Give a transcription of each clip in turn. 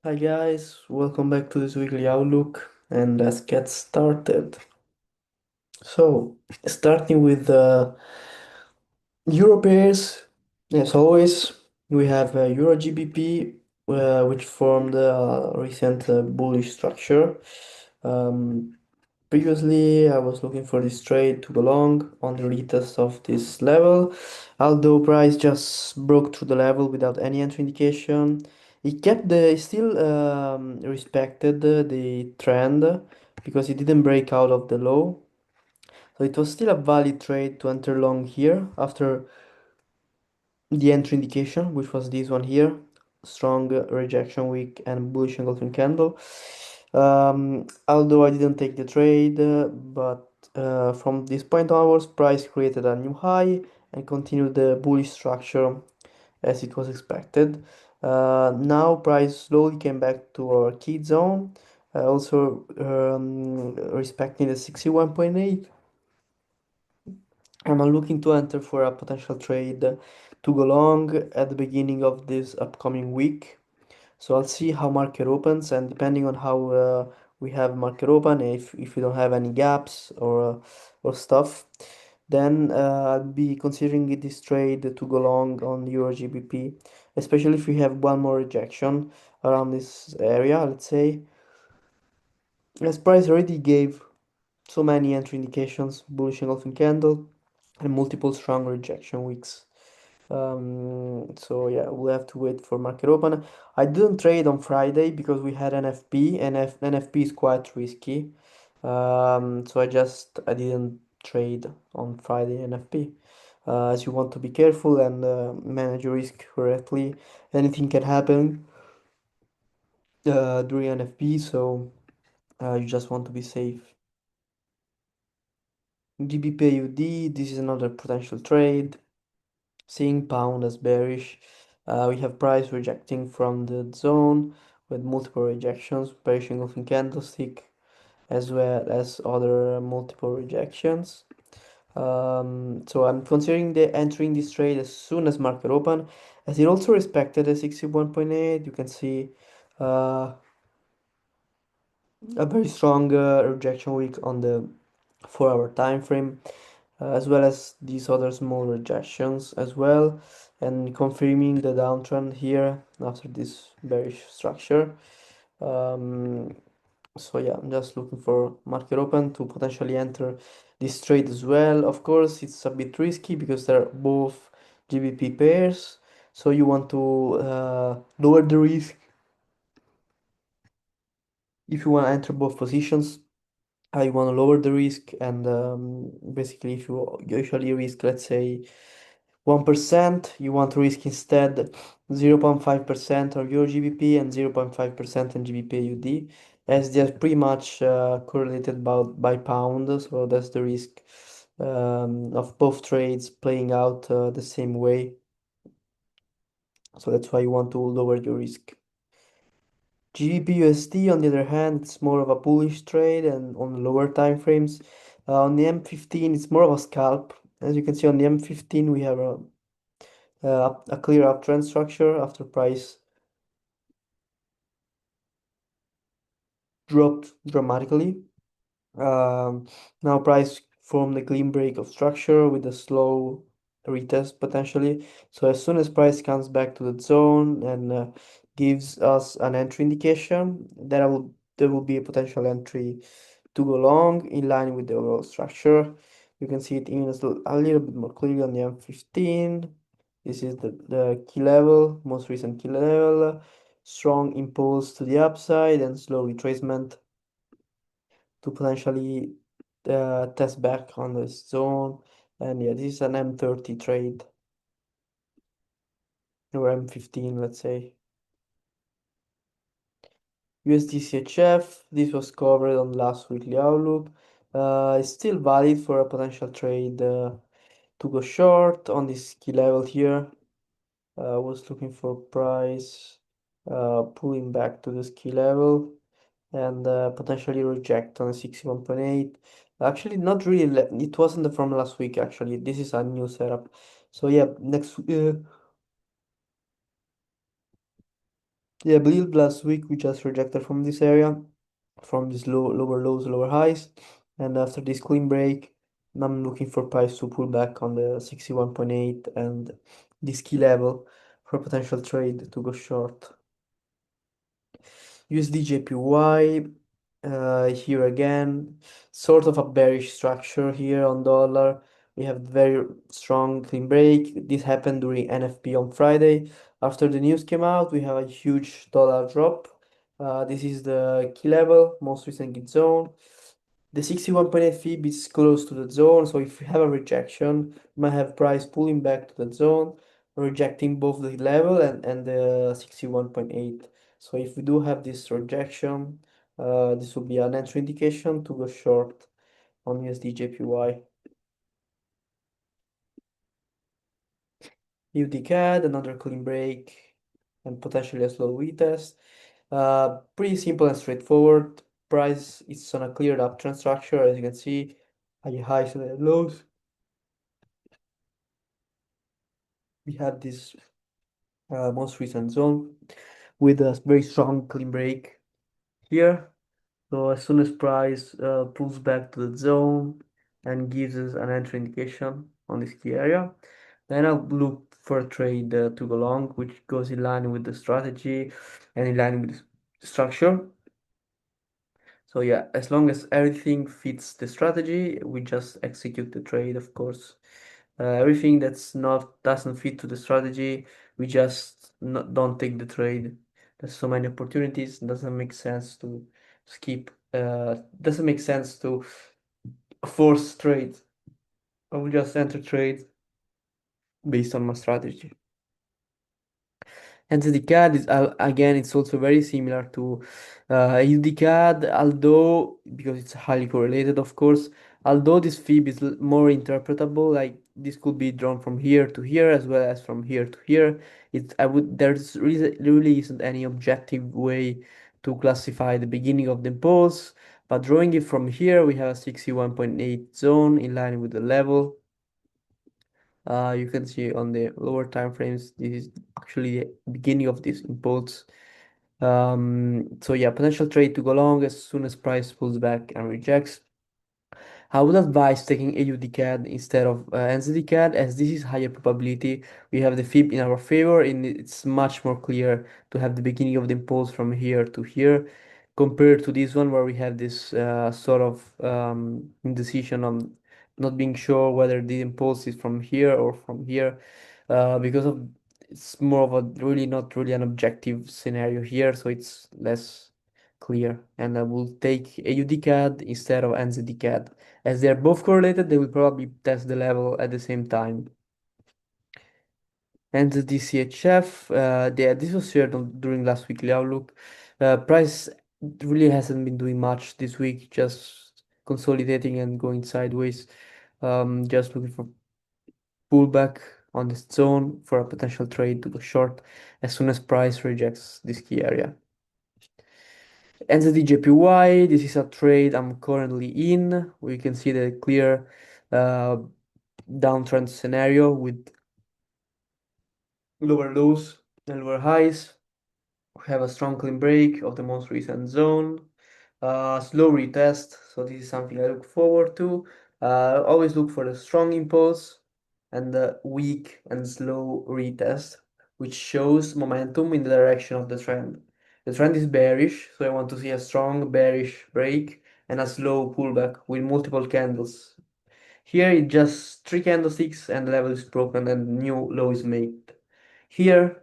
Hi guys, welcome back to this weekly outlook and let's get started. So, starting with the Euro pairs, as always, we have Euro GBP, which formed a recent bullish structure. Um, Previously, I was looking for this trade to go long on the retest of this level, although price just broke through the level without any entry indication. It still respected the trend because it didn't break out of the low. So it was still a valid trade to enter long here after the entry indication, which was this one here, strong rejection wick and bullish engulfing candle. Although I didn't take the trade, but from this point onwards, price created a new high and continued the bullish structure as it was expected. Now price slowly came back to our key zone, also respecting the 61.8. I'm looking to enter for a potential trade to go long at the beginning of this upcoming week. So I'll see how market opens, and depending on how we have market open, if we don't have any gaps or stuff, then I'll be considering this trade to go long on Euro GBP, especially if we have one more rejection around this area, let's say. As price already gave so many entry indications, bullish engulfing candle, and multiple strong rejection weeks. So yeah, we'll have to wait for market open. I didn't trade on Friday because we had NFP and NFP is quite risky. So I didn't trade on Friday NFP. As you want to be careful and manage your risk correctly. Anything can happen during NFP, so you just want to be safe. GBP/UD, this is another potential trade. Seeing pound as bearish, we have price rejecting from the zone with multiple rejections, bearish engulfing candlestick, as well as other multiple rejections. So I'm considering the entering this trade as soon as market open, as it also respected the 61.8. You can see uh, a very strong rejection week on the 4-hour time frame, as well as these other small rejections as well, and confirming the downtrend here after this bearish structure. Um, so yeah, I'm just looking for market open to potentially enter this trade as well. Of course, it's a bit risky because they're both GBP pairs, so you want to lower the risk if you want to enter both positions. You want to lower the risk, and basically, if you usually risk, let's say 1%, you want to risk instead 0.5% of your GBP and 0.5% in GBP UD, as they're pretty much correlated by pound, so that's the risk of both trades playing out the same way. So that's why you want to lower your risk. GBP USD, on the other hand, it's more of a bullish trade and on lower time frames. On the M15, it's more of a scalp. As you can see on the M15, we have a clear uptrend structure after price dropped dramatically. Um, Now price formed a clean break of structure with a slow retest potentially. So as soon as price comes back to the zone and gives us an entry indication, there will be a potential entry to go long in line with the overall structure. You can see it even a little bit more clearly on the M15. This is the key level, most recent key level. Strong impulse to the upside and slow retracement to potentially test back on this zone. And yeah, this is an M30 trade or M15, let's say. USD/CHF, this was covered on last weekly outlook. It's still valid for a potential trade to go short on this key level here. I was looking for price pulling back to this key level and potentially reject on 61.8. Actually, not really. It wasn't from last week, actually. This is a new setup. So, yeah, next. Yeah, I believe last week we just rejected from this area, from this lower lows, lower highs, and after this clean break, I'm looking for price to pull back on the 61.8 and this key level for potential trade to go short. USD here again, sort of a bearish structure here on dollar. We have very strong clean break. This happened during NFP on Friday. After the news came out, we have a huge dollar drop. This is the key level, most recent git zone. The 61.8 fib is close to the zone, so if we have a rejection, we might have price pulling back to the zone, rejecting both the level and the 61.8. So if we do have this rejection, this will be an entry indication to go short on USD JPY. UD CAD, another clean break, and potentially a slow retest. Pretty simple and straightforward. Price is on a cleared uptrend structure, as you can see, high highs and lows. We have this most recent zone with a very strong clean break here. So as soon as price pulls back to the zone and gives us an entry indication on this key area, then I'll look for a trade to go long, which goes in line with the strategy and in line with the structure. So yeah, as long as everything fits the strategy, we just execute the trade, of course. Everything that's not doesn't fit to the strategy, we just not, don't take the trade. There's so many opportunities, doesn't make sense to skip. Doesn't make sense to force trade. I will just enter trade based on my strategy. And the card is again, it's also very similar to UD card, although because it's highly correlated, of course. Although this fib is more interpretable, like this could be drawn from here to here as well as from here to here. There's really isn't any objective way to classify the beginning of the impulse, but drawing it from here, we have a 61.8 zone in line with the level. You can see on the lower time frames, this is actually the beginning of this impulse. So yeah, potential trade to go long as soon as price pulls back and rejects. I would advise taking AUD CAD instead of NZD CAD, as this is higher probability. We have the fib in our favor, and it's much more clear to have the beginning of the impulse from here to here, compared to this one where we have this sort of indecision on not being sure whether the impulse is from here or from here, because of it's more of a really not really an objective scenario here, so it's less clear. And I will take AUD CAD instead of NZD CAD. As they are both correlated, they will probably test the level at the same time. And the DCHF, this was shared during last weekly outlook. Price really hasn't been doing much this week, just consolidating and going sideways. Just looking for pullback on this zone for a potential trade to go short as soon as price rejects this key area. NZD-JPY, this is a trade I'm currently in. We can see the clear uh, downtrend scenario with lower lows and lower highs. We have a strong clean break of the most recent zone. Slow retest, so this is something I look forward to. Always look for the strong impulse and the weak and slow retest, which shows momentum in the direction of the trend. The trend is bearish, so I want to see a strong bearish break and a slow pullback with multiple candles. Here it's just three candlesticks and the level is broken and new low is made. Here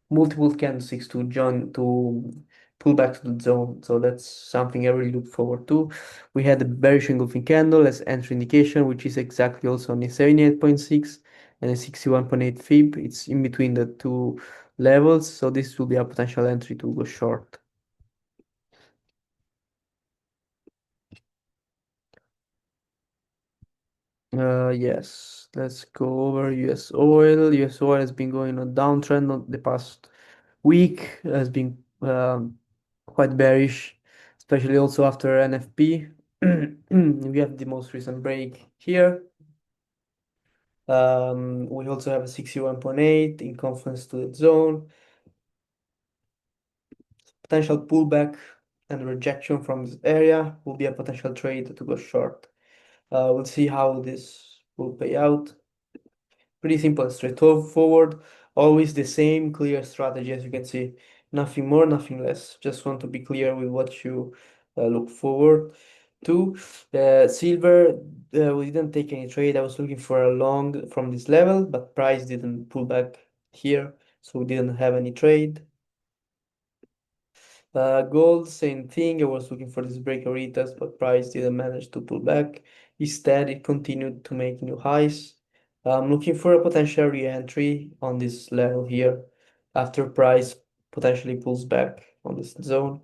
multiple candlesticks to join to pull back to the zone. So that's something I really look forward to. We had the bearish engulfing candle as entry indication, which is exactly also on the 78.6 and a 61.8 fib. It's in between the two levels, so this will be a potential entry to go short. Yes, let's go over US oil. US oil has been going on downtrend on the past week, has been quite bearish, especially also after NFP. We have the most recent break here. We also have a 61.8 in confluence to the zone. Potential pullback and rejection from this area will be a potential trade to go short. We'll see how this will pay out. Pretty simple and straightforward. Always the same clear strategy as you can see. Nothing more, nothing less. Just want to be clear with what you look forward to. Silver, we didn't take any trade. I was looking for a long from this level, but price didn't pull back here, so we didn't have any trade. Gold, same thing. I was looking for this breaker retest, but price didn't manage to pull back. Instead, it continued to make new highs. I'm looking for a potential re-entry on this level here after price potentially pulls back on this zone.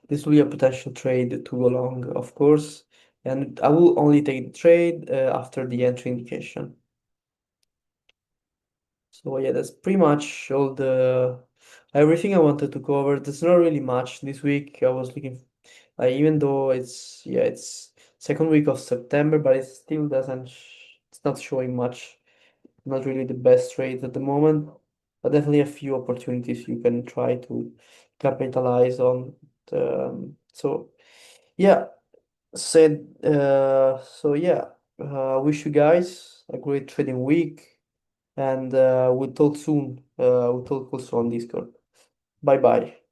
This will be a potential trade to go long, of course, and I will only take the trade after the entry indication. So yeah, that's pretty much all the everything I wanted to cover. There's not really much this week. I was looking, even though it's second week of September, but it still doesn't. It's not showing much. Not really the best trades at the moment, but definitely a few opportunities you can try to capitalize on. So yeah, so yeah. Wish you guys a great trading week and we'll talk soon. We'll talk also on Discord. Bye bye.